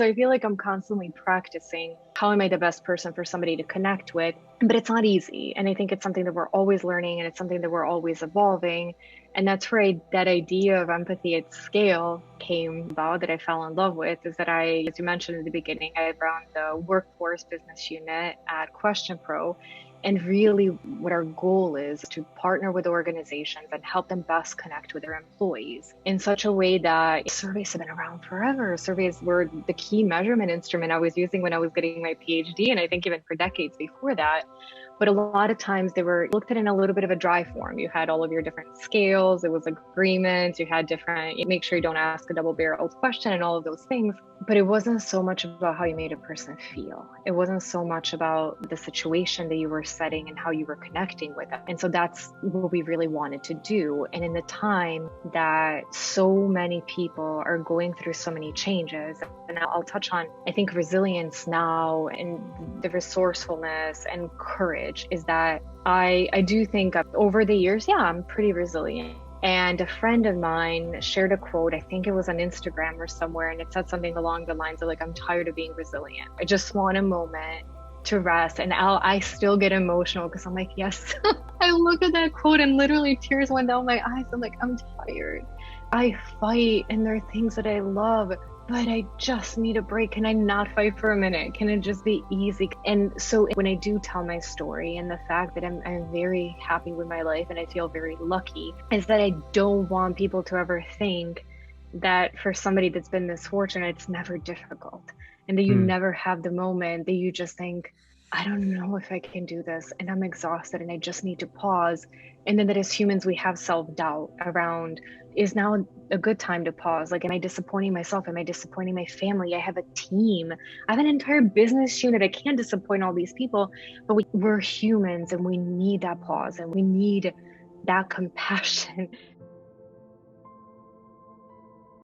So I feel like I'm constantly practicing how am I the best person for somebody to connect with, but it's not easy. And I think it's something that we're always learning and it's something that we're always evolving. And that's where that idea of empathy at scale came about, that I fell in love with, is that as you mentioned in the beginning, I run the workforce business unit at QuestionPro. And really, what our goal is to partner with organizations and help them best connect with their employees in such a way that surveys have been around forever. Surveys were the key measurement instrument I was using when I was getting my PhD, and I think even for decades before that. But a lot of times they were looked at in a little bit of a dry form. You had all of your different scales, it was agreements, you had different, you make sure you don't ask a double-barreled question and all of those things. But it wasn't so much about how you made a person feel. It wasn't so much about the situation that you were setting and how you were connecting with them. And so that's what we really wanted to do. And in the time that so many people are going through so many changes, and I'll touch on, I think, resilience now and the resourcefulness and courage, is that I do think over the years, yeah, I'm pretty resilient. And a friend of mine shared a quote, I think it was on Instagram or somewhere, and it said something along the lines of like, I'm tired of being resilient. I just want a moment to rest. And I still get emotional because I'm like, yes, I look at that quote and literally tears went down my eyes. I'm like, I'm tired. I fight and there are things that I love, but I just need a break. Can I not fight for a minute? Can it just be easy? And so when I do tell my story and the fact that I'm very happy with my life and I feel very lucky, is that I don't want people to ever think that for somebody that's been this fortunate, it's never difficult. And that you never have the moment that you just think, I don't know if I can do this and I'm exhausted and I just need to pause. And then that as humans, we have self-doubt around, is now a good time to pause? Like, am I disappointing myself? Am I disappointing my family? I have a team. I have an entire business unit. I can't disappoint all these people, but we're humans and we need that pause and we need that compassion